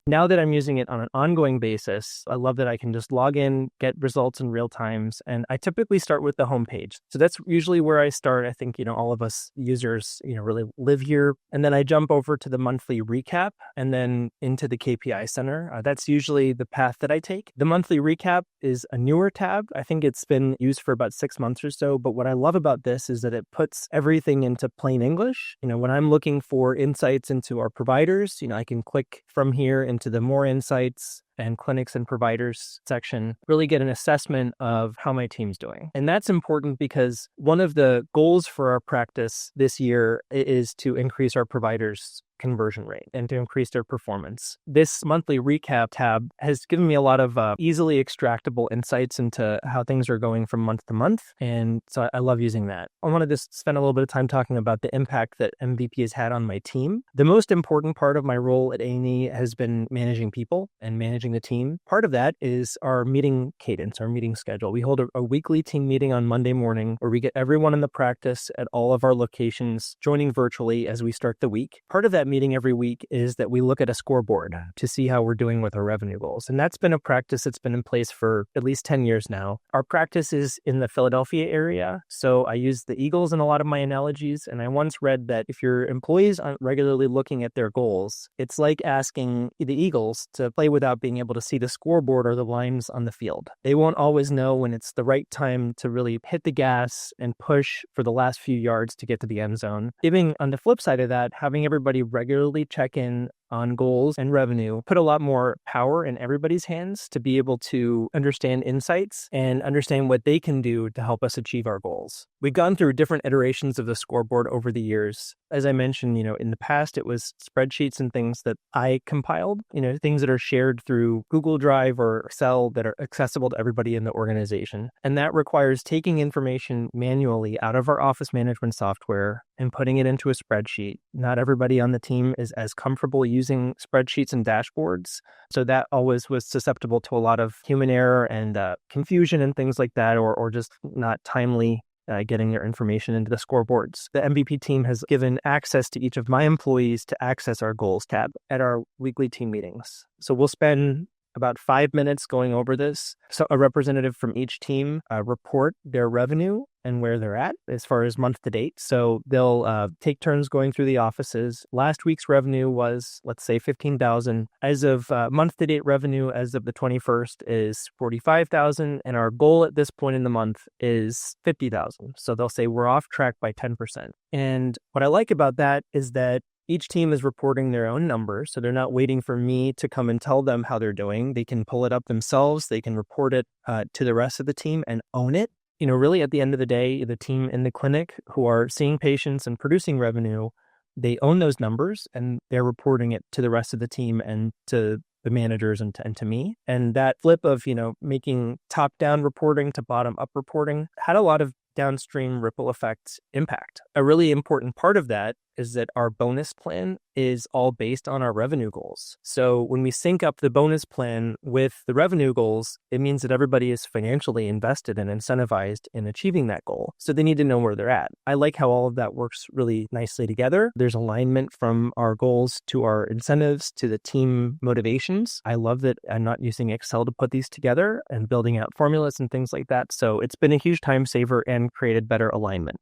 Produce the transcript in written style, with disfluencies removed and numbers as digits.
Now that I'm using it on an ongoing basis, I love that I can just log in, get results in real times. And I typically start with the homepage. So that's usually where I start. I think, all of us users, really live here. And then I jump over to the monthly recap and then into the KPI center. That's usually the path that I take. The monthly recap is a newer tab. I think it's been used for about 6 months or so. But what I love about this is that it puts everything into plain English. When I'm looking for insights into our providers, I can click from here into the more insights and clinics and providers section, really get an assessment of how my team's doing. And that's important because one of the goals for our practice this year is to increase our providers' conversion rate and to increase their performance. This monthly recap tab has given me a lot of easily extractable insights into how things are going from month to month. And so I love using that. I wanted to spend a little bit of time talking about the impact that MVP has had on my team. The most important part of my role at A&E has been managing people and managing the team. Part of that is our meeting cadence, our meeting schedule. We hold a weekly team meeting on Monday morning where we get everyone in the practice at all of our locations joining virtually as we start the week. Part of that meeting every week is that we look at a scoreboard to see how we're doing with our revenue goals. And that's been a practice that's been in place for at least 10 years now. Our practice is in the Philadelphia area, so I use the Eagles in a lot of my analogies. And I once read that if your employees aren't regularly looking at their goals, it's like asking the Eagles to play without being able to see the scoreboard or the lines on the field. They won't always know when it's the right time to really hit the gas and push for the last few yards to get to the end zone. On the flip side of that, having everybody regularly check in on goals and revenue put a lot more power in everybody's hands to be able to understand insights and understand what they can do to help us achieve our goals. We've gone through different iterations of the scoreboard over the years. As I mentioned, in the past, it was spreadsheets and things that I compiled, things that are shared through Google Drive or Excel that are accessible to everybody in the organization. And that requires taking information manually out of our office management software and putting it into a spreadsheet. Not everybody on the team is as comfortable using spreadsheets and dashboards. So that always was susceptible to a lot of human error and confusion and things like that, or just not timely getting their information into the scoreboards. The MVP team has given access to each of my employees to access our goals tab at our weekly team meetings. So we'll spend about 5 minutes going over this. So a representative from each team report their revenue and where they're at as far as month to date. So they'll take turns going through the offices. Last week's revenue was, let's say, $15,000. As of month to date revenue as of the 21st is $45,000. And our goal at this point in the month is $50,000. So they'll say we're off track by 10%. And what I like about that is that each team is reporting their own numbers, so they're not waiting for me to come and tell them how they're doing. They can pull it up themselves. They can report it to the rest of the team and own it. Really at the end of the day, the team in the clinic who are seeing patients and producing revenue, they own those numbers and they're reporting it to the rest of the team and to the managers and to me. And that flip of, making top-down reporting to bottom-up reporting had a lot of downstream ripple effect impact. A really important part of that is that our bonus plan is all based on our revenue goals. So when we sync up the bonus plan with the revenue goals, it means that everybody is financially invested and incentivized in achieving that goal. So they need to know where they're at. I like how all of that works really nicely together. There's alignment from our goals to our incentives to the team motivations. I love that I'm not using Excel to put these together and building out formulas and things like that. So it's been a huge time saver and created better alignment.